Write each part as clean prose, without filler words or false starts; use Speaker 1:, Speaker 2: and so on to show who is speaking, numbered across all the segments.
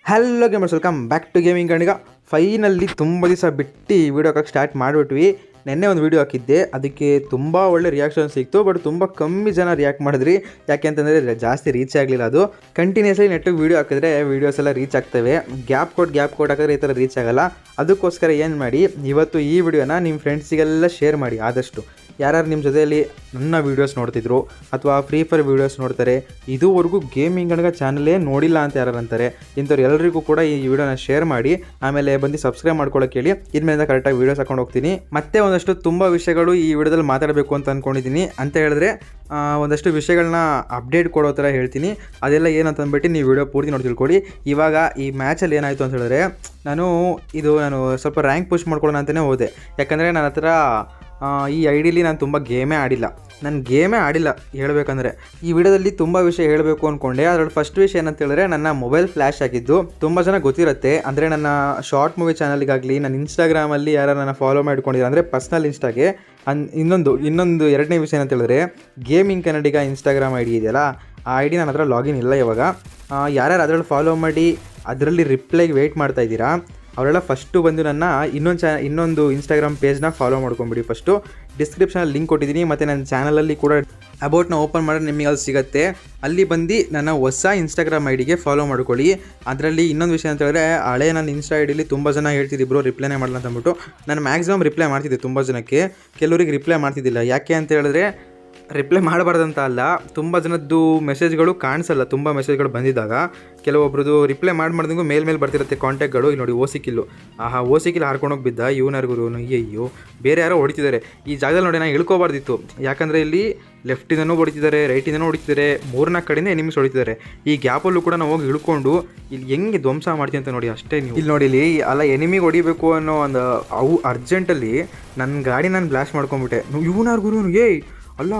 Speaker 1: Hello gamers, welcome back to gaming. ಕಣಿಗ finally ತುಂಬ ದಿವಸ ಬಿಟ್ಟು ಈ ವಿಡಿಯೋ ಹಾಕಕ್ಕೆ ಸ್ಟಾರ್ಟ್ ಮಾಡಿಬಿಟ್ವಿ. ನೆನ್ನೆ ಒಂದು ವೀಡಿಯೋ ಹಾಕಿದ್ದೆ, ಅದಕ್ಕೆ ತುಂಬ ಒಳ್ಳೆ ರಿಯಾಕ್ಷನ್ ಸಿಕ್ತು. ಬಟ್ ತುಂಬ ಕಮ್ಮಿ ಜನ ರಿಯಾಕ್ಟ್ ಮಾಡಿದ್ರಿ. ಯಾಕೆ ಅಂತಂದರೆ ಜಾಸ್ತಿ ರೀಚ್ ಆಗಲಿಲ್ಲ. ಅದು ಕಂಟಿನ್ಯೂಸ್ಲಿ ನೆಟ್ಟಿಗೆ ವೀಡಿಯೋ ಹಾಕಿದ್ರೆ ವೀಡಿಯೋಸ್ ಎಲ್ಲ ರೀಚ್ ಆಗ್ತವೆ. ಗ್ಯಾಪ್ ಕೊಟ್ಟು ಹಾಕಿದ್ರೆ ಈ ಥರ ರೀಚ್ ಆಗೋಲ್ಲ. ಅದಕ್ಕೋಸ್ಕರ ಏನು ಮಾಡಿ, ಇವತ್ತು ಈ ವಿಡಿಯೋನ ನಿಮ್ಮ ಫ್ರೆಂಡ್ಸಿಗೆಲ್ಲ ಶೇರ್ ಮಾಡಿ. ಆದಷ್ಟು ಯಾರ್ಯಾರು ನಿಮ್ಮ ಜೊತೆಯಲ್ಲಿ ನನ್ನ ವೀಡಿಯೋಸ್ ನೋಡ್ತಿದ್ರು ಅಥವಾ ಫ್ರೀ ಫೈರ್ ವೀಡಿಯೋಸ್ ನೋಡ್ತಾರೆ, ಇದುವರೆಗೂ ಗೇಮಿಂಗ್ ಕಣಿಗ ಚಾನಲೇ ನೋಡಿಲ್ಲ ಅಂತ ಯಾರು ಅಂತಾರೆ, ಇಂಥವ್ರು ಎಲ್ಲರಿಗೂ ಕೂಡ ಈ ವಿಡಿಯೋನ ಶೇರ್ ಮಾಡಿ. ಆಮೇಲೆ ಬಂದು ಸಬ್ಸ್ಕ್ರೈಬ್ ಮಾಡ್ಕೊಳ್ಳೋಕೆ ಹೇಳಿ. ಇದ್ಮೇಲೆ ಕರೆಕ್ಟಾಗಿ ವೀಡಿಯೋಸ್ ಹಾಕೊಂಡು ಹೋಗ್ತೀನಿ. ಮತ್ತೆ ಒಂದಷ್ಟು ತುಂಬ ವಿಷಯಗಳು ಈ ವಿಡಿಯೋದಲ್ಲಿ ಮಾತಾಡಬೇಕು ಅಂತ ಅಂದ್ಕೊಂಡಿದ್ದೀನಿ. ಅಂತ ಹೇಳಿದ್ರೆ ಒಂದಷ್ಟು ವಿಷಯಗಳನ್ನ ಅಪ್ಡೇಟ್ ಕೊಡೋ ಥರ ಹೇಳ್ತೀನಿ. ಅದೆಲ್ಲ ಏನಂತ ಅಂದ್ಬಿಟ್ಟು ನೀವು ವಿಡಿಯೋ ಪೂರ್ತಿ ನೋಡಿ ತಿಳ್ಕೊಳ್ಳಿ. ಇವಾಗ ಈ ಮ್ಯಾಚಲ್ಲಿ ಏನಾಯಿತು ಅಂತ ಹೇಳಿದ್ರೆ, ನಾನು ಸ್ವಲ್ಪ ರ್ಯಾಂಕ್ ಪುಷ್ ಮಾಡ್ಕೊಳ್ಳೋಣ ಅಂತಲೇ ಹೋದೆ. ಯಾಕಂದರೆ ನನ್ನ ಹತ್ರ ಈ ಐಡಿಲಿ ನಾನು ತುಂಬ ಗೇಮೇ ಆಡಿಲ್ಲ ಹೇಳಬೇಕಂದ್ರೆ. ಈ ವಿಡಿಯೋದಲ್ಲಿ ತುಂಬ ವಿಷಯ ಹೇಳಬೇಕು ಅಂದ್ಕೊಂಡೆ. ಅದರಲ್ಲಿ ಫಸ್ಟ್ ವಿಷಯ ಏನಂತ ಹೇಳಿದ್ರೆ, ನನ್ನ ಮೊಬೈಲ್ ಫ್ಲ್ಯಾಶ್ ಆಗಿದ್ದು. ತುಂಬ ಜನ ಗೊತ್ತಿರುತ್ತೆ, ಅಂದರೆ ನನ್ನ ಶಾರ್ಟ್ ಮೂವಿ ಚಾನಲ್ಗಾಗಲಿ, ನನ್ನ ಇನ್ಸ್ಟಾಗ್ರಾಮಲ್ಲಿ ಯಾರು ನನ್ನ ಫಾಲೋ ಮಾಡ್ಕೊಂಡಿದ್ದಾರೆ ಅಂದರೆ ಪರ್ಸ್ನಲ್ ಇನ್ಸ್ಟಾಗೆ. ಇನ್ನೊಂದು ಎರಡನೇ ವಿಷಯ ಏನಂತ ಹೇಳಿದ್ರೆ, ಗೇಮಿಂಗ್ ಕನ್ನಡಿಗ ಇನ್ಸ್ಟಾಗ್ರಾಮ್ ಐಡಿ ಇದೆಯಲ್ಲ, ಆ ಐಡಿ ನನ್ನ ಹತ್ರ ಲಾಗಿನ್ ಇಲ್ಲ ಇವಾಗ. ಯಾರ್ಯಾರು ಅದರಲ್ಲಿ ಫಾಲೋ ಮಾಡಿ ಅದರಲ್ಲಿ ರಿಪ್ಲೈಗೆ ವೆಯ್ಟ್ ಮಾಡ್ತಾಯಿದ್ದೀರಾ, ಅವರೆಲ್ಲ ಫಸ್ಟು ಬಂದು ನನ್ನ ಇನ್ನೊಂದು ಇನ್ಸ್ಟಾಗ್ರಾಮ್ ಪೇಜ್ನ ಫಾಲೋ ಮಾಡ್ಕೊಂಬಿಡಿ. ಫಸ್ಟು ಡಿಸ್ಕ್ರಿಪ್ಷನಲ್ಲಿ ಲಿಂಕ್ ಕೊಟ್ಟಿದ್ದೀನಿ, ಮತ್ತು ನನ್ನ ಚಾನಲಲ್ಲಿ ಕೂಡ ಅಬೌಟ್ನ ಓಪನ್ ಮಾಡಿದ್ರೆ ನಿಮಗೆ ಅಲ್ಲಿ ಸಿಗುತ್ತೆ. ಅಲ್ಲಿ ಬಂದು ನನ್ನ ಹೊಸ ಇನ್ಸ್ಟಾಗ್ರಾಮ್ ಐಡಿಗೆ ಫಾಲೋ ಮಾಡ್ಕೊಳ್ಳಿ. ಅದರಲ್ಲಿ ಇನ್ನೊಂದು ವಿಷಯ ಅಂತ ಹೇಳಿದ್ರೆ, ಹಳೆ ನನ್ನ ಇನ್ಸ್ಟಾ ಐಡಿಲಿ ತುಂಬ ಜನ ಹೇಳ್ತಿದ್ದಿಬ್ರು ರಿಪ್ಲೈನೇ ಮಾಡಲ್ಲ ಅಂತ ಅಂದ್ಬಿಟ್ಟು. ನಾನು ಮ್ಯಾಕ್ಸಿಮಮ್ ರಿಪ್ಲೈ ಮಾಡ್ತಿದ್ದೆ ತುಂಬ ಜನಕ್ಕೆ, ಕೆಲವರಿಗೆ ರಿಪ್ಲೈ ಮಾಡ್ತಿದ್ದಿಲ್ಲ. ಯಾಕೆ ಅಂತ ಹೇಳಿದ್ರೆ, ರಿಪ್ಲೈ ಮಾಡಬಾರ್ದಂತ ಅಲ್ಲ, ತುಂಬ ಜನದ್ದು ಮೆಸೇಜ್ಗಳು ಕಾಣಿಸಲ್ಲ. ತುಂಬ ಮೆಸೇಜ್ಗಳು ಬಂದಿದ್ದಾಗ ಕೆಲವೊಬ್ರದ್ದು ರಿಪ್ಲೈ ಮಾಡ್ದಂಗೂ ಮೇಲೆ ಬರ್ತಿರುತ್ತೆ ಕಾಂಟ್ಯಾಕ್ಟ್ಗಳು. ಇಲ್ಲಿ ನೋಡಿ, ಓಸಿಕಿಲ್ಲು ಹಾರ್ಕೊಂಡೋಗಿ ಬಿದ್ದ. ಇವನರ್ಗುರು ಅಯ್ಯೋ, ಬೇರೆ ಯಾರೋ ಹೊಡಿತಿದ್ದಾರೆ ಈ ಜಾಗದಲ್ಲಿ. ನೋಡಿ, ನಾನು ಇಳ್ಕೋಬಾರ್ದಿತ್ತು. ಯಾಕಂದರೆ ಇಲ್ಲಿ ಲೆಫ್ಟಿಂದನೂ ಹೊಡಿತಿದ್ದಾರೆ, ರೈಟಿಂದನೂ ಹೊಡಿತಿದ್ದಾರೆ, 3-4 ಕಡೆಯಿಂದ ಎನಿಮಿಸ್ ಹೊಡಿತಿದ್ದಾರೆ. ಈ ಗ್ಯಾಪಲ್ಲೂ ಕೂಡ ನಾವು ಹೋಗಿ ಇಳ್ಕೊಂಡು ಇಲ್ಲಿ ಹೆಂಗೆ ಧ್ವಂಸ ಮಾಡ್ತೀನಿ ಅಂತ ನೋಡಿ ಅಷ್ಟೇ. ನೀವು ಇಲ್ಲಿ ನೋಡಿ, ಇಲ್ಲಿ ಅಲ್ಲ ಎನಿಮಿಗೆ ಹೊಡಿಬೇಕು ಅನ್ನೋ ಒಂದು ಅರ್ಜೆಂಟಲ್ಲಿ ನನ್ನ ಗಾಡಿ ನಾನು ಬ್ಲಾಸ್ಟ್ ಮಾಡ್ಕೊಂಬಿಟ್ಟೆ. ಇವನರ್ಗುರು ಅಲ್ಲ,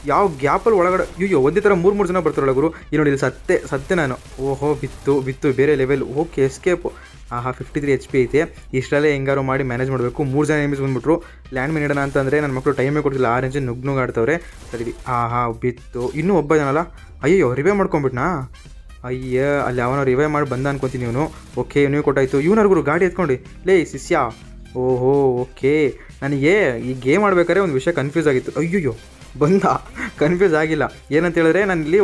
Speaker 1: ಯಾವ ಗ್ಯಾಪಲ್ಲಿ ಒಳಗಡೆ ಒಂದೇ ಥರ 3 ಜನ ಬರ್ತಾರಲ್ಲ ಗುರು. ಇಲ್ಲಿ ನೋಡಿ, ಇಲ್ಲಿ ಸತ್ತೆ ನಾನು. ಓಹೋ, ಬಿತ್ತು ಬೇರೆ ಲೆವೆಲ್. Okay, escape. 53 HP ಐತೆ. ಇಷ್ಟರಲ್ಲೇ ಹೆಂಗಾರು ಮಾಡಿ ಮ್ಯಾನೇಜ್ ಮಾಡಬೇಕು. 3 ಜನ ಎನಿಮಿಸ್ ಬಂದುಬಿಟ್ರು. ಲ್ಯಾಂಡ್ ಮಿನ್ ಇಡೋಣ ಅಂತಂದರೆ ನನ್ನ ಮಕ್ಕಳು ಟೈಮೇ ಕೊಡ್ತಿಲ್ಲ. 6 ಇಂಚ್ ನುಗ್ಗಾಡ್ತವ್ರೆ. ಸರಿ, ಬಿತ್ತು. ಇನ್ನೂ ಒಬ್ಬ ಜನಲ್ಲ. ಅಯ್ಯೋ, ರಿವೈವ್ ಮಾಡ್ಕೊಂಬಿಟ್ನಾ? ಅಲ್ಲಿ ಅವನು ರಿವೈವ್ ಮಾಡಿ ಬಂದ ಅನ್ಕೊತೀನಿ ಇವನು. ಓಕೆ, ನೀವು ಕೊಟ್ಟಾಯಿತು. ಇವನರ್ಗುರು ಗಾಡಿ ಎತ್ಕೊಂಡು ಲೇ ಶಿಷ್ಯ. ಓಹೋ, ಓಕೆ. ನನಗೆ ಈ ಗೇಮ್ ಆಡ್ಬೇಕಾದ್ರೆ ಒಂದು ವಿಷಯ ಕನ್ಫ್ಯೂಸ್ ಆಗಿತ್ತು. ಅಯ್ಯೋ ಬಂದ, ಕನ್ಫ್ಯೂಸ್ ಆಗಿಲ್ಲ. ಏನಂತ ಹೇಳಿದ್ರೆ, ನಾನು ಇಲ್ಲಿ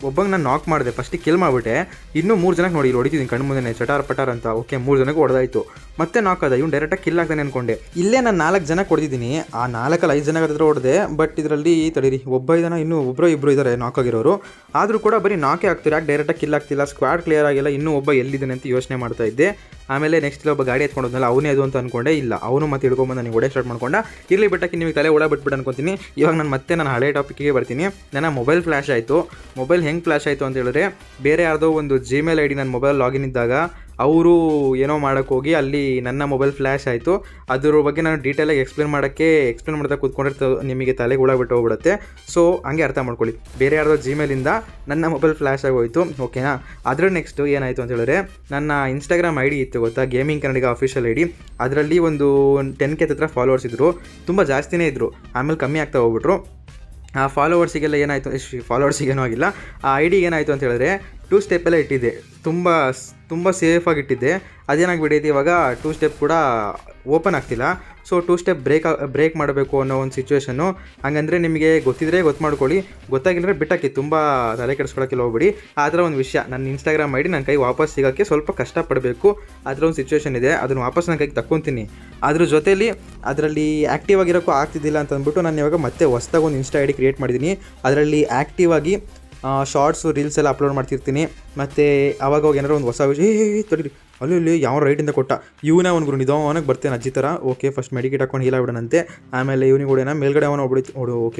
Speaker 1: ಒಬ್ಬಂಗೆ ನಾನು ನಾಕ್ ಮಾಡಿದೆ, ಫಸ್ಟಿಗೆ ಕಿಲ್ ಮಾಡಿಬಿಟ್ಟೆ. ಇನ್ನೂ 3 ಜನಕ್ಕೆ ನೋಡಿ ಇಲ್ಲಿ ಹೊಡಿತಿದ್ದೀನಿ ಕಣ್ಣು ಮುಂದೆ ಚಟಾರ್ ಅಂತ. ಓಕೆ, 3 ಜನಕ್ಕೆ ಹೊಡೆದಾಯಿತು. ಮತ್ತೆ ನಾಕ್ ಅದ. ಇವ್ನು ಡೈರೆಕ್ಟಾಗಿ ಕಿಲ್ ಆಗ್ತಾನೆ ಅಂದ್ಕೊಂಡೆ. ಇಲ್ಲೇ ನಾನು 4 ಜನಕ್ಕೆ ಹೊಡೆದಿದ್ದೀನಿ. ಆ 4-5 ಜನಕ್ಕೆ ಹತ್ರ ಹೊಡೆದೆ. ಬಟ್ ಇದರಲ್ಲಿ ತಡೀರಿ, ಇನ್ನೂ ಇಬ್ಬರು ಇದ್ದಾರೆ ನಾಕ್ ಆಗಿರೋರು. ಆದರೂ ಕೂಡ ಬರೀ ನಾಕೇ ಆಗ್ತಾರೆ. ಯಾಕೆ ಡೈರೆಕ್ಟಾಗಿ ಕಿಲ್ ಆಗ್ತಿಲ್ಲ? ಸ್ಕ್ವಾಡ್ ಕ್ಲಿಯರ್ ಆಗಿಲ್ಲ. ಇನ್ನೂ ಒಬ್ಬ ಎಲ್ಲಿದ್ದಾನೆ ಅಂತ ಯೋಚನೆ ಮಾಡ್ತಾ ಇದ್ದೆ. ಆಮೇಲೆ ನೆಕ್ಸ್ಟ್ ಒಬ್ಬ ಗಾಡಿ ಎತ್ಕೊಂಡೋದ್ನಲ್ಲ, ಅವನೇ ಅದು ಅಂತ ಅಂದ್ಕೊಂಡೆ. ಇಲ್ಲ, ಅವನು ಮತ್ತೆ ಹಿಡ್ಕೊಂಬಂದು ನನಗೆ ಹೊಡೆ ಸ್ಟಾರ್ಟ್ ಮಾಡ್ಕೊಂಡ. ಇರಲಿ ಬಿಟ್ಟಕ್ಕೆ ನಿಮಗೆ ತಲೆ ಒಳ ಬಿಟ್ಬಿಟ್ಟು ಅನ್ಕೊತೀನಿ. ಇವಾಗ ನಾನು ಹಳೆ ಟಾಪಿಕ್ಗೆ ಬರ್ತೀನಿ. ನನ್ನ ಮೊಬೈಲ್ ಫ್ಲ್ಯಾಶ್ ಆಯಿತು. ಮೊಬೈಲ್ ಹೆಂಗೆ ಫ್ಲ್ಯಾಶ್ ಆಯಿತು ಅಂತ ಹೇಳಿದ್ರೆ, ಬೇರೆ ಯಾರ್ದೋ ಒಂದು ಜಿಮೇಲ್ ಐಡಿ ನನ್ನ ಮೊಬೈಲ್ ಲಾಗಿನ್ ಇದ್ದಾಗ ಅವರು ಏನೋ ಮಾಡೋಕ್ಕೋಗಿ ಅಲ್ಲಿ ನನ್ನ ಮೊಬೈಲ್ ಫ್ಲ್ಯಾಶ್ ಆಯಿತು. ಅದ್ರ ಬಗ್ಗೆ ನಾನು ಡೀಟೇಲಾಗಿ ಎಕ್ಸ್ಪ್ಲೇನ್ ಮಾಡ್ತಾ ಕೂತ್ಕೊಂಡ್ರೆ ನಿಮಗೆ ತಲೆಗೆ ಹುಳ ಬಿಟ್ಟು ಹೋಗ್ಬಿಡುತ್ತೆ. ಸೊ ಹಂಗೆ ಅರ್ಥ ಮಾಡ್ಕೊಳ್ಳಿ. ಬೇರೆ ಯಾರ್ದೋ ಜಿಮೇಲಿಂದ ನನ್ನ ಮೊಬೈಲ್ ಫ್ಲ್ಯಾಶ್ ಆಗೋಯ್ತು. ಓಕೆನಾ? ಅದರ ನೆಕ್ಸ್ಟು ಏನಾಯಿತು ಅಂತ ಹೇಳಿದ್ರೆ, ನನ್ನ ಇನ್ಸ್ಟಾಗ್ರಾಮ್ ಐಡಿ ಇತ್ತು ಗೊತ್ತಾ, ಗೇಮಿಂಗ್ ಕನ್ನಡಿಗ ಅಫಿಷಿಯಲ್ ಐಡಿ. ಅದರಲ್ಲಿ ಒಂದು 10K ಹತ್ರ ಫಾಲೋವರ್ಸ್ ಇದ್ದರು. ತುಂಬ ಜಾಸ್ತಿನೇ ಇದ್ದರು. ಆಮೇಲೆ ಕಮ್ಮಿ ಆಗ್ತಾ ಹೋಗ್ಬಿಟ್ರು. ಆ ಫಾಲೋವರ್ಸಿಗೆಲ್ಲ ಏನಾಯಿತು, ಫಾಲೋವರ್ಸಿಗೇನೂ ಆಗಿಲ್ಲ. ಆ ಐಡಿಗೆ ಏನಾಯಿತು ಅಂತ ಹೇಳಿದ್ರೆ, 2 ಸ್ಟೆಪ್ಪೆಲ್ಲ ಇಟ್ಟಿದ್ದೆ. ತುಂಬ ಸೇಫಾಗಿ ಇಟ್ಟಿದ್ದೆ. ಅದೇನಾಗಿಬಿಟ್ಟೈತೆ, ಇವಾಗ 2 ಸ್ಟೆಪ್ ಕೂಡ ಓಪನ್ ಆಗ್ತಿಲ್ಲ. ಸೊ 2 ಸ್ಟೆಪ್ ಬ್ರೇಕ್ ಮಾಡಬೇಕು ಅನ್ನೋ ಒಂದು ಸಿಚುವೇಷನ್ನು. ಹಂಗಂದರೆ ನಿಮಗೆ ಗೊತ್ತಿದ್ರೆ ಮಾಡ್ಕೊಳ್ಳಿ, ಗೊತ್ತಾಗಿಲ್ಲರೆ ಬಿಟ್ಟಾಕಿ. ತುಂಬ ತಲೆ ಕೆಡಿಸ್ಕೊಳ್ಳೋಕ್ಕೆಲ್ಲ ಹೋಗ್ಬಿಡಿ. ಆ ಥರ ಒಂದು ವಿಷಯ, ನನ್ನ ಇನ್ಸ್ಟಾಗ್ರಾಮ್ ಐಡಿ ನನ್ನ ಕೈ ವಾಪಸ್ ಸಿಗೋಕ್ಕೆ ಸ್ವಲ್ಪ ಕಷ್ಟಪಡಬೇಕು. ಆ ಥರ ಒಂದು ಸಿಚುವೇಷನ್ ಇದೆ. ಅದನ್ನು ವಾಪಸ್ ನನ್ನ ಕೈಗೆ ತಕ್ಕೊತೀನಿ. ಅದ್ರ ಜೊತೆಯಲ್ಲಿ ಅದರಲ್ಲಿ ಆ್ಯಕ್ಟಿವ್ ಆಗಿರೋಕ್ಕೂ ಆಗ್ತಿದ್ದಿಲ್ಲ ಅಂತ ಅಂದ್ಬಿಟ್ಟು ನಾನು ಇವಾಗ ಮತ್ತೆ ಹೊಸ್ದಾಗಿ ಒಂದು ಇನ್ಸ್ಟಾ ಐಡಿ ಕ್ರಿಯೇಟ್ ಮಾಡಿದ್ದೀನಿ. ಅದರಲ್ಲಿ ಆ್ಯಕ್ಟಿವ್ ಆಗಿ ಶಾರ್ಟ್ಸು ರೀಲ್ಸ್ ಎಲ್ಲ ಅಪ್ಲೋಡ್ ಮಾಡ್ತಿರ್ತೀನಿ. ಮತ್ತು ಅವಾಗ ಏನಾರು ಒಂದು ಹೊಸ ವಿಷಯ ತಡೀರಿ, ಅಲ್ಲಿ ಯಾವ ರೈಟಿಂದ ಕೊಟ್ಟ ಇವನೇ ಒಂದು ಗುರು ನಿಧಾನಕ್ಕೆ ಬರ್ತೇನೆ ಅಜ್ಜಿ ಥರ. ಓಕೆ, ಫಸ್ಟ್ ಮೆಡಿಕೇಟ್ ಹಾಕೊಂಡು ಹೀಲ್ ಆಗ್ಬಿಡೋಣಂತೆ. ಆಮೇಲೆ ಇವನಿಗೆ ಹೊಡೆಯೋಣ, ಮೇಲ್ಗಡೆ ಅವನು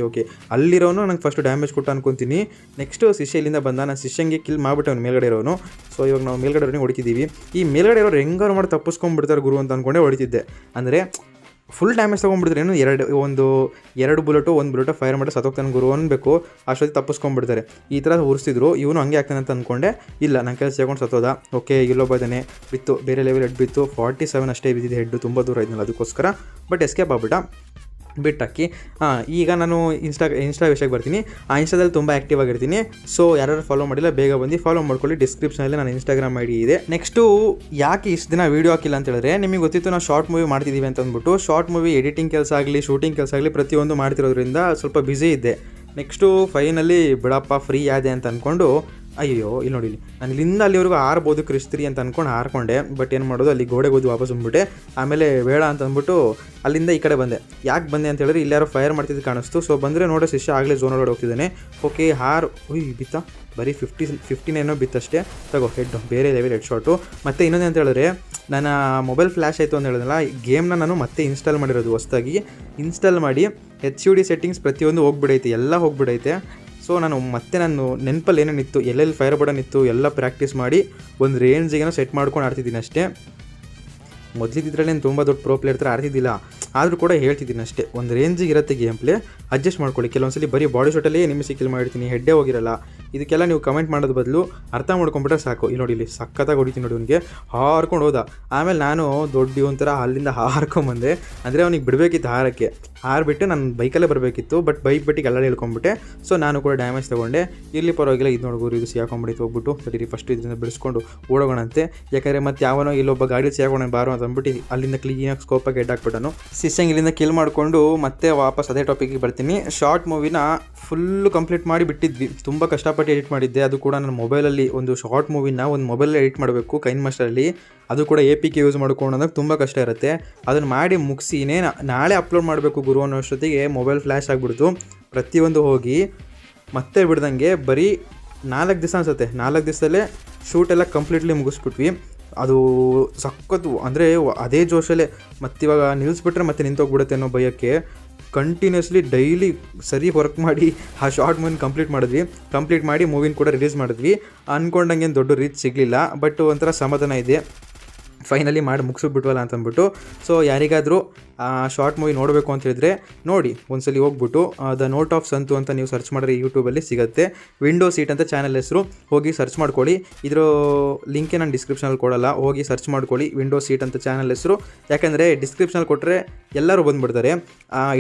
Speaker 1: ಓಕೆ ಅಲ್ಲಿರೋನು ನಂಗೆ ಫಸ್ಟ್ ಡ್ಯಾಮೇಜ್ ಕೊಟ್ಟ ಅನ್ಕೊತೀನಿ. ನೆಕ್ಸ್ಟು ಶಿಷ್ಯ ಇಲ್ಲಿಂದ ಬಂದ. ನಾನು ಶಿಷ್ಯಂಗೆ ಕಿಲ್ ಮಾಡಿಬಿಟ್ಟೆ ಅವ್ನು ಮೇಲ್ಗಡೆ ಇರೋನು. ಸೊ ಇವಾಗ ನಾವು ಮೇಲ್ಗಡೆ ಇರೋನಿಗೆ ಹೊಡಿತಿದ್ದೀವಿ. ಈ ಮೇಲ್ಗಡೆ ಇರೋರು ಹೆಂಗಾರು ಮಾಡಿ ತಪ್ಪಿಸ್ಕೊಂಡ್ಬಿಡ್ತಾರೆ ಗುರು ಅಂತ ಅಂದ್ಕೊಂಡೆ ಹೊಡಿತಿದ್ದೆ. ಅಂದರೆ ಫುಲ್ ಡ್ಯಾಮೇಜ್ ತೊಗೊಂಡ್ಬಿಡ್ತಾರೆ. ಏನು 2 ಬುಲೆಟು 1 ಬುಲೆಟು ಫೈರ್ ಮಾಡಿ ಸತ್ತೋಗ್ತಾನೆ ಗುರು ಅನ್ಬೇಕು. ಅಷ್ಟೊತ್ತಿಗೆ ತಪ್ಪಿಸ್ಕೊಂಡ್ಬಿಡ್ತಾರೆ. ಈ ಥರ ಉರಿಸ್ತಿದ್ರು. ಇವನು ಹಂಗೆ ಆಗ್ತಾನೆ ಅಂತ ಅಂದ್ಕೊಂಡೆ. ಇಲ್ಲ, ನನ್ನ ಕೆಲಸ ಸೇರ್ಕೊಂಡು ಸತ್ತೋದ. ಓಕೆ, ಇಲ್ಲೊಬ್ಬ ಇದ್ದಾನೆ. ಬಿತ್ತು, ಬೇರೆ ಲೆವೆಲ್ ಹೆಡ್ ಬಿತ್ತು. 47 ಅಷ್ಟೇ ಬಿದ್ದಿದೆ ಹೆಡ್ಡು. ತುಂಬ ದೂರ ಇದ್ನಲ್ಲ, ಅದಕ್ಕೋಸ್ಕರ. ಬಟ್ ಎಸ್ಕೇಪ್ ಆಗ್ಬಿಟ್ಟ. ಬಿಟ್ಟಾಕಿ. ಈಗ ನಾನು ಇನ್ಸ್ಟಾ ವಿಷಯಕ್ಕೆ ಬರ್ತೀನಿ. ಇನ್ಸ್ಟಾದಲ್ಲಿ ತುಂಬ ಆ್ಯಕ್ಟಿವ್ ಆಗಿರ್ತೀನಿ. ಸೊ ಯಾರು ಫಾಲೋ ಮಾಡಿಲ್ಲ ಬೇಗ ಬಂದು ಫಾಲೋ ಮಾಡ್ಕೊಳ್ಳಿ. ಡಿಸ್ಕ್ರಿಪ್ಷನಲ್ಲಿ ನಾನು ಇನ್ಸ್ಟಾಗ್ರಾಮ್ ಐ ಡಿ ಇದೆ. ನೆಕ್ಸ್ಟು ಯಾಕೆ ಇಷ್ಟು ದಿನ ವೀಡಿಯೋ ಹಾಕಿಲ್ಲ ಅಂತ ಹೇಳಿದ್ರೆ, ನಿಮಗೆ ಗೊತ್ತಿತ್ತು ನಾವು ಶಾರ್ಟ್ ಮೂವಿ ಮಾಡ್ತಿದ್ದೀವಿ ಅಂತ ಅಂದ್ಬಿಟ್ಟು. ಶಾರ್ಟ್ ಮೂವಿ ಎಡಿಟಿಂಗ್ ಕೆಲಸ ಆಗಲಿ, ಶೂಟಿಂಗ್ ಕೆಲಸ ಆಗಲಿ, ಪ್ರತಿಯೊಂದು ಮಾಡ್ತಿರೋದ್ರಿಂದ ಸ್ವಲ್ಪ ಬ್ಯುಸಿ ಇದ್ದೆ. ನೆಕ್ಸ್ಟು ಫೈನಲಿ ಬಿಡಪ್ಪ ಫ್ರೀ ಆದೆ ಅಂತ ಅಂದ್ಕೊಂಡು, ಅಯ್ಯೋ ಇಲ್ಲಿ ನೋಡಿ, ನಾನು ಇಲ್ಲಿಂದ ಅಲ್ಲಿವರೆಗೂ ಆರ್ಬೋದು ಕ್ರಿಸ್ತ್ರಿ ಅಂತ ಅಂದ್ಕೊಂಡು ಹಾರ್ಕೊಂಡೆ. ಬಟ್ ಏನು ಮಾಡೋದು, ಅಲ್ಲಿ ಗೋಡೆಗೆ ಹೋಗಿ ವಾಪಸ್ ಬಂದ್ಬಿಟ್ಟೆ. ಆಮೇಲೆ ಬೇಡ ಅಂತ ಅಂದ್ಬಿಟ್ಟು ಅಲ್ಲಿಂದ ಈ ಕಡೆ ಬಂದೆ. ಯಾಕೆ ಬಂದೆ ಅಂತ ಹೇಳಿದ್ರೆ, ಇಲ್ಲಿ ಯಾರೋ ಫೈರ್ ಮಾಡ್ತಿದ್ದು ಕಾಣಿಸ್ತು. ಸೊ ಬಂದರೆ ನೋಡೋ ಶಿಷ್ಯ ಆಗಲೇ ಝೋನ್ ಒಳಗಡೆ ಹೋಗ್ತಿದ್ದಾನೆ. ಓಕೆ ಬಿತ್ತ ಬರೀ 59 ಬಿತ್ತಷ್ಟೇ. ತಗೋ ಹೆಡ್, ಬೇರೆ ಲೆವೆಲ್ ಹೆಡ್ ಶಾಟು. ಮತ್ತು ಇನ್ನೊಂದು ಅಂತ ಹೇಳಿದ್ರೆ, ನನ್ನ ಮೊಬೈಲ್ ಫ್ಲ್ಯಾಶ್ ಆಯಿತು ಅಂತ ಹೇಳಿದ್ನಲ್ಲ, ಗೇಮ್ನ ನಾನು ಮತ್ತೆ ಇನ್ಸ್ಟಾಲ್ ಮಾಡಿರೋದು ಹೊಸದಾಗಿ. ಇನ್ಸ್ಟಾಲ್ ಮಾಡಿ HUD ಸೆಟ್ಟಿಂಗ್ಸ್ ಪ್ರತಿಯೊಂದು ಹೋಗ್ಬಿಡೈತೆ, ಎಲ್ಲ ಹೋಗ್ಬಿಡೈತೆ. ಸೊ ನಾನು ನೆನಪಲ್ಲಿ ಏನೇನಿತ್ತು, ಎಲ್ಲೆಲ್ಲಿ ಫೈರ್ ಬಟನ್ ಇತ್ತು ಎಲ್ಲ ಪ್ರಾಕ್ಟೀಸ್ ಮಾಡಿ ಒಂದು ರೇಂಜಿಗೆ ಸೆಟ್ ಮಾಡ್ಕೊಂಡು ಆಡ್ತಿದ್ದೀನಿ ಅಷ್ಟೇ. ಮೊದಲಿದ್ರಲ್ಲಿ ತುಂಬ ದೊಡ್ಡ ಪ್ರೋ ಪ್ಲೇಯರ್ ಥರ ಆಡ್ತಿದ್ದಿಲ್ಲ, ಆದರೂ ಕೂಡ ಹೇಳ್ತಿದ್ದೀನಿ ಅಷ್ಟೇ. ಒಂದು ರೇಂಜಿಗೆ ಇರುತ್ತೆ ಗೇಮ್ ಪ್ಲೇ, ಅಡ್ಜಸ್ಟ್ ಮಾಡ್ಕೊಳ್ಳಿ. ಕೆಲವೊಂದ್ಸಲಿ ಬರೀ ಬಾಡಿ ಶಾಟಲ್ಲಿ ನಿಮಿಷ ಕಿಲ್ ಮಾಡಿರ್ತೀನಿ, ಹೆಡ್ಡೇ ಹೋಗಿರಲ್ಲ. ಇದಕ್ಕೆಲ್ಲ ನೀವು ಕಮೆಂಟ್ ಮಾಡೋದು ಬದಲು ಅರ್ಥ ಮಾಡ್ಕೊಂಬಿಟ್ರೆ ಸಾಕು. ಇಲ್ಲಿ ನೋಡಿ, ಇಲ್ಲಿ ಸಖತ್ತಾಗಿ ಹೊಡಿತೀನಿ ನೋಡಿ, ಅವನಿಗೆ ಹಾರ್ಕೊಂಡು ಹೋದ. ಆಮೇಲೆ ನಾನು ದೊಡ್ಡ ಒಂಥರ ಅಲ್ಲಿಂದ ಹಾರ್ಕೊಂಬಂದೆ. ಅಂದರೆ ಅವ್ನಿಗೆ ಬಿಡಬೇಕಿತ್ತು ಹಾರಕ್ಕೆ, ಹಾರ್ಬಿಟ್ಟು ನಾನು ಬೈಕಲ್ಲೇ ಬರಬೇಕಿತ್ತು. ಬಟ್ ಬೈಕ್ ಬಿಟ್ಟಿಗೆ ಎಲ್ಲ ಹೇಳ್ಕೊಂಬಿಟ್ಟೆ. ಸೊ ನಾನು ಕೂಡ ಡ್ಯಾಮೇಜ್ ತೊಗೊಂಡೆ. ಇಲ್ಲಿ ಪರವಾಗಿಲ್ಲ. ಇದು ನೋಡ್ಬೋದು, ಇದು ಸಿಗಾಕೊಂಬಿಟ್ಟು ಹೋಗ್ಬಿಟ್ಟು ಸರಿ ಫಸ್ಟ್ ಇದರಿಂದ ಬಿಡಿಸ್ಕೊಂಡು ಓಡೋಗೋಣಂತೆ. ಯಾಕಂದರೆ ಮತ್ತೆ ಯಾವನೋ ಇಲ್ಲೊಬ್ಬ ಗಾಡಿ ಸಿಗಾಕೋಣ ಬಾರೋ ಅಂತ ಅಂದ್ಬಿಟ್ಟು ಅಲ್ಲಿಂದ ಕ್ಲೀನಾಗಿ ಸ್ಕೋಪಾಗಿ ಹೆಡ್ ಹಾಕ್ಬಿಟ್ಟನು. ಸಿಸ್ಸಂಗ್ ಇಲ್ಲಿಂದ ಕಿಲ್ ಮಾಡಿಕೊಂಡು ಮತ್ತೆ ವಾಪಸ್ ಅದೇ ಟಾಪಿಕ್ಗೆ ಬರ್ತೀನಿ. ಶಾರ್ಟ್ ಮೂವಿನ ಫುಲ್ಲು ಕಂಪ್ಲೀಟ್ ಮಾಡಿ ಬಿಟ್ಟಿದ್ವಿ. ತುಂಬ ಕಷ್ಟಪಟ್ಟು ಎಡಿಟ್ ಮಾಡಿದ್ದೆ. ಅದು ಕೂಡ ನನ್ನ ಮೊಬೈಲಲ್ಲಿ ಒಂದು ಶಾರ್ಟ್ ಮೂವಿನ ಒಂದು ಮೊಬೈಲಲ್ಲಿ ಎಡಿಟ್ ಮಾಡಬೇಕು ಕೈನ್ ಮಾಸ್ಟರಲ್ಲಿ. ಅದು ಕೂಡ APK ಯೂಸ್ ಮಾಡ್ಕೊಂಡು ಅನ್ನೋದು ತುಂಬ ಕಷ್ಟ ಇರುತ್ತೆ. ಅದನ್ನು ಮಾಡಿ ಮುಗಿಸಿ ನಾಳೆ ಅಪ್ಲೋಡ್ ಮಾಡಬೇಕು ಗುರು ಅನ್ನೋ ಅಷ್ಟೊತ್ತಿಗೆ ಮೊಬೈಲ್ ಫ್ಲ್ಯಾಶ್ ಆಗಿಬಿಡ್ತು. ಪ್ರತಿಯೊಂದು ಹೋಗಿ ಮತ್ತೆ ಬಿಡ್ದಂಗೆ ಬರೀ 4 ದಿವಸ ಅನಿಸುತ್ತೆ. 4 ದಿವಸದಲ್ಲೇ ಶೂಟೆಲ್ಲ ಕಂಪ್ಲೀಟ್ಲಿ ಮುಗಿಸ್ಬಿಟ್ವಿ. ಅದು ಸಖತ್ತು, ಅಂದರೆ ಅದೇ ಜೋಶಲ್ಲೇ ಮತ್ತಿವಾಗ ನಿಲ್ಲಿಸ್ಬಿಟ್ರೆ ಮತ್ತೆ ನಿಂತೋಗ್ಬಿಡುತ್ತೆ ಅನ್ನೋ ಭಯಕ್ಕೆ ಕಂಟಿನ್ಯೂಸ್ಲಿ ಡೈಲಿ ಸರಿ ವರ್ಕ್ ಮಾಡಿ ಆ ಶಾರ್ಟ್ ಮೂವಿನ ಕಂಪ್ಲೀಟ್ ಮಾಡಿ ಮೂವಿನ ಕೂಡ ರಿಲೀಸ್ ಮಾಡಿದ್ವಿ. ಅಂದ್ಕೊಂಡಂಗೆ ದೊಡ್ಡ ರೀಚ್ ಸಿಗಲಿಲ್ಲ, ಬಟ್ ಒಂಥರ ಸಮಾಧಾನ ಇದೆ, ಫೈನಲಿ ಮಾಡಿ ಮುಗಿಸ್ಬಿಟ್ವಲ್ಲ ಅಂತಂದ್ಬಿಟ್ಟು. ಸೊ ಯಾರಿಗಾದರೂ ಶಾರ್ಟ್ ಮೂವಿ ನೋಡಬೇಕು ಅಂತ ಹೇಳಿದ್ರೆ ನೋಡಿ, ಒಂದ್ಸಲಿ ಹೋಗ್ಬಿಟ್ಟು ದ ನೋಟ್ ಆಫ್ ಸಂತು ಅಂತ ನೀವು ಸರ್ಚ್ ಮಾಡಿದ್ರೆ ಯೂಟ್ಯೂಬಲ್ಲಿ ಸಿಗುತ್ತೆ. ವಿಂಡೋ ಸೀಟ್ ಅಂತ ಚಾನಲ್ ಹೆಸರು, ಹೋಗಿ ಸರ್ಚ್ ಮಾಡ್ಕೊಳ್ಳಿ. ಇದರ ಲಿಂಕೆ ನಾನು ಡಿಸ್ಕ್ರಿಪ್ಷನಲ್ಲಿ ಕೊಡಲ್ಲ, ಹೋಗಿ ಸರ್ಚ್ ಮಾಡ್ಕೊಳ್ಳಿ ವಿಂಡೋ ಸೀಟ್ ಅಂತ ಚಾನಲ್ ಹೆಸರು. ಯಾಕೆಂದರೆ ಡಿಸ್ಕ್ರಿಪ್ಷನಲ್ಲಿ ಕೊಟ್ಟರೆ ಎಲ್ಲರೂ ಬಂದುಬಿಡ್ತಾರೆ.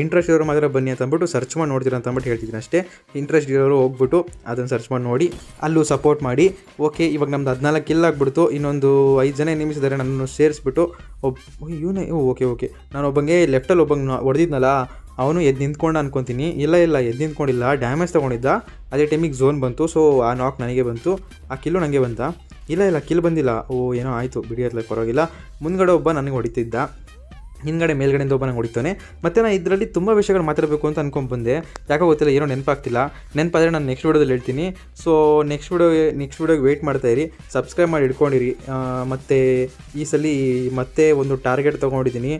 Speaker 1: ಇಂಟ್ರೆಸ್ಟ್ ಇರೋರು ಮಾತ್ರ ಬನ್ನಿ ಅಂತ ಅಂದ್ಬಿಟ್ಟು ಸರ್ಚ್ ಮಾಡಿ ನೋಡ್ತೀರ ಅಂತ ಅಂದ್ಬಿಟ್ಟು ಹೇಳ್ತಿದ್ದೀನಿ ಅಷ್ಟೇ. ಇಂಟ್ರೆಸ್ಟ್ ಇರೋರು ಹೋಗ್ಬಿಟ್ಟು ಅದನ್ನು ಸರ್ಚ್ ಮಾಡಿ ನೋಡಿ, ಅಲ್ಲೂ ಸಪೋರ್ಟ್ ಮಾಡಿ. ಓಕೆ, ಇವಾಗ ನಮ್ದು 14 ಕಿಲ್ ಆಗಿಬಿಡ್ತು. ಇನ್ನೊಂದು 5 ಜನ ನಿಮಿಷಿದ್ದಾರೆ, ನನ್ನನ್ನು ಸೇರಿಸ್ಬಿಟ್ಟು ಇವನೇ ಓಕೆ ನಾನು ಒಬ್ಬಂಗೆ ಲೆಫ್ಟಲ್ಲಿ ಒಬ್ಬಂಗೆ ಹೊಡೆದಿದ್ನಲ್ಲ, ಅವನು ಎದ್ದು ನಿಂತ್ಕೊಂಡು ಅನ್ಕೊತೀನಿ. ಇಲ್ಲ ಎದ್ದು ನಿಂತ್ಕೊಂಡಿಲ್ಲ, ಡ್ಯಾಮೇಜ್ ತೊಗೊಂಡಿದ್ದ. ಅದೇ ಟೈಮಿಗೆ ಝೋನ್ ಬಂತು. ಸೊ ಆ ನಾಕ್ ನನಗೆ ಬಂತು, ಆ ಕಿಲ್ಲು ನನಗೆ ಬಂತ. ಇಲ್ಲ ಕಿಲ್ ಬಂದಿಲ್ಲ. ಏನೋ ಆಯಿತು ಬಿಡಿಯಲ್ಲ, ಪರವಾಗಿಲ್ಲ. ಮುಂದ್ಗಡೆ ಒಬ್ಬ ನನಗೆ ಹೊಡಿತಿದ್ದ, ಹಿಂದ್ಗಡೆ ಮೇಲ್ಗಡೆಯಿಂದ ಒಬ್ಬ ನಂಗೆ ಹೊಡಿತಾನೆ. ಮತ್ತು ನಾನು ಇದರಲ್ಲಿ ತುಂಬ ವಿಷಯಗಳು ಮಾತಾಡಬೇಕು ಅಂತ ಅಂದ್ಕೊಂಡ್ಬಂದೆ. ಯಾಕೋ ಗೊತ್ತಿಲ್ಲ, ಏನೋ ನೆನಪಾಗ್ತಿಲ್ಲ. ನೆನಪಾದರೆ ನಾನು ನೆಕ್ಸ್ಟ್ ವೀಡಿಯೋದಲ್ಲಿ ಹೇಳ್ತೀನಿ. ಸೊ ನೆಕ್ಸ್ಟ್ ವೀಡಿಯೋಗೆ ವೆಯ್ಟ್ ಮಾಡ್ತಾಯಿರಿ, ಸಬ್ಸ್ಕ್ರೈಬ್ ಮಾಡಿ ಇಟ್ಕೊಂಡಿರಿ. ಮತ್ತು ಈ ಸಲ ಮತ್ತೆ ಒಂದು ಟಾರ್ಗೆಟ್ ತೊಗೊಂಡಿದ್ದೀನಿ.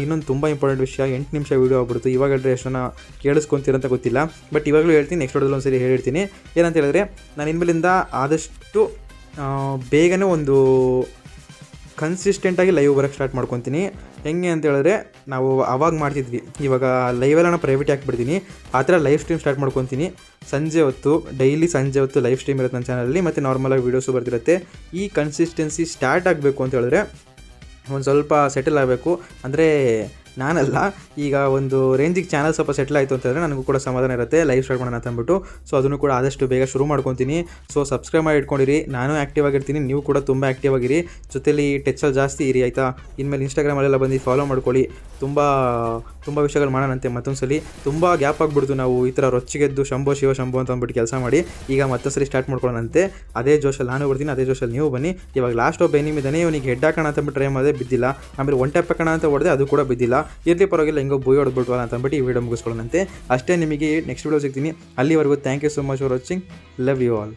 Speaker 1: ಇನ್ನೊಂದು ತುಂಬ ಇಂಪಾರ್ಟೆಂಟ್ ವಿಷಯ, 8 ನಿಮಿಷ ವೀಡಿಯೋ ಆಗ್ಬಿಡ್ತು. ಇವಾಗ ಹೇಳಿದ್ರೆ ಎಷ್ಟನ್ನ ಕೇಳಿಸ್ಕೊತೀರಂತ ಗೊತ್ತಿಲ್ಲ, ಬಟ್ ಇವಾಗಲೂ ಹೇಳ್ತೀನಿ, ನೆಕ್ಸ್ಟ್ ವೀಡಿಯೋದಲ್ಲಿ ಒಂದ್ಸರಿ ಹೇಳಿರ್ತೀನಿ. ಏನಂತ ಹೇಳಿದ್ರೆ, ನಾನು ಇನ್ಮೇಲಿಂದ ಆದಷ್ಟು ಬೇಗನೆ ಒಂದು ಕನ್ಸಿಸ್ಟೆಂಟಾಗಿ ಲೈವ್ ಬರೋಕ್ಕೆ ಸ್ಟಾರ್ಟ್ ಮಾಡ್ಕೊತೀನಿ. ಹೆಂಗೆ ಅಂತ ಹೇಳಿದ್ರೆ, ನಾವು ಅವಾಗ ಮಾಡ್ತಿದ್ವಿ, ಇವಾಗ ಲೈವೆಲ್ಲ ನಾನು ಪ್ರೈವೇಟ್ ಹಾಕ್ಬಿಡ್ತೀನಿ. ಆ ಥರ ಲೈವ್ ಸ್ಟ್ರೀಮ್ ಸ್ಟಾರ್ಟ್ ಮಾಡ್ಕೊತೀನಿ. ಡೈಲಿ ಸಂಜೆ ಹೊತ್ತು ಲೈವ್ ಸ್ಟ್ರೀಮ್ ಇರುತ್ತೆ ನನ್ನ ಚಾನಲಲ್ಲಿ, ಮತ್ತು ನಾರ್ಮಲಾಗಿ ವೀಡಿಯೋಸು ಬರ್ತಿರುತ್ತೆ. ಈ ಕನ್ಸಿಸ್ಟೆನ್ಸಿ ಸ್ಟಾರ್ಟ್ ಆಗಬೇಕು ಅಂತ ಹೇಳಿದ್ರೆ ಒಂದು ಸ್ವಲ್ಪ ಸೆಟಲ್ ಆಗಬೇಕು. ಅಂದರೆ ನಾನಲ್ಲ, ಈಗ ಒಂದು ರೇಂಜಿಗೆ ಚಾನಲ್ ಸ್ವಲ್ಪ ಸೆಟ್ಲ್ ಆಯಿತು ಅಂತಂದರೆ ನನಗೂ ಕೂಡ ಸಮಾಧಾನ ಇರುತ್ತೆ, ಲೈವ್ ಸ್ಟಾರ್ಟ್ ಮಾಡೋಣ ಅಂತ ಅಂದ್ಬಿಟ್ಟು. ಸೊ ಅದನ್ನು ಕೂಡ ಆದಷ್ಟು ಬೇಗ ಶುರು ಮಾಡ್ಕೊತೀನಿ. ಸೊ ಸಬ್ಸ್ಕ್ರೈಬ್ ಮಾಡಿ ಇಟ್ಕೊಂಡಿರಿ, ನಾನು ಆ್ಯಕ್ಟಿವ್ ಆಗಿರ್ತೀನಿ, ನೀವು ಕೂಡ ತುಂಬ ಆ್ಯಕ್ಟಿವ್ ಆಗಿರಿ. ಜೊತೆಲಿ ಟಚ್ಚಲ್ಲಿ ಜಾಸ್ತಿ ಇರಿ, ಆಯಿತಾ? ಇನ್ಮೇಲೆ ಇನ್ಸ್ಟಾಗ್ರಾಮಲ್ಲೆಲ್ಲ ಬಂದು ಫಾಲೋ ಮಾಡ್ಕೊಳ್ಳಿ. ತುಂಬ ವಿಷಯಗಳು ಮಾಡೋಣಂತೆ. ಮತ್ತೊಂದ್ಸಲಿ ತುಂಬ ಗ್ಯಾಪ್ ಆಗಿಬಿಡ್ತು, ನಾವು ಈ ಥರ ರೊಚ್ಚಿಗೆದ್ದು ಶಂಭೋ ಶಿವ ಶಂಭೋ ಅಂತ ಅಂದ್ಬಿಟ್ಟು ಕೆಲಸ ಮಾಡಿ. ಈಗ ಮತ್ತೊಂದ್ಸಲಿ ಸ್ಟಾರ್ಟ್ ಮಾಡ್ಕೊಳ್ಳೋಣಂತೆ. ಅದೇ ಜೋಶಲ್ಲಿ ನಾನು ಬರ್ತೀನಿ, ಅದೇ ಜೋಶಲ್ಲಿ ನೀವು ಬನ್ನಿ. ಇವಾಗ ಲಾಸ್ಟ್ ಒಬ್ಬ ಎನಿಮಿದಾನೆ, ಇವನಿಗೆ ಹೆಡ್ ಹಾಕೋಣ ಅಂತಂದ್ಬಿಟ್ಟು ಟ್ರೈ ಮಾಡಿದೆ, ಬಿದ್ದಿಲ್ಲ. ಆಮೇಲೆ ಒನ್ ಟ್ಯಾಪ್ ಹಾಕೋಣ ಅಂತ ಹೊಡೆದೆ, ಅದು ಕೂಡ ಬಿದ್ದಿಲ್ಲ. ಇರಲಿ ಪರವಾಗಿಲ್ಲ, ಹೆಂಗೋ ಬೂಯ್ ಹೊಡೆದ್ಬಿಟ್ವಲ್ಲ ಅಂತ ಅಂದ್ಬಿಟ್ಟು ಈ ವಿಡಿಯೋ ಮುಗಿಸ್ಕೊಳ್ಳೋಣಂತೆ ಅಷ್ಟೇ. ನಿಮಗೆ ನೆಕ್ಸ್ಟ್ ವಿಡಿಯೋ ಸಿಗ್ತೀನಿ. ಅಲ್ಲಿವರೆಗೂ thank you so much for watching. Love you all.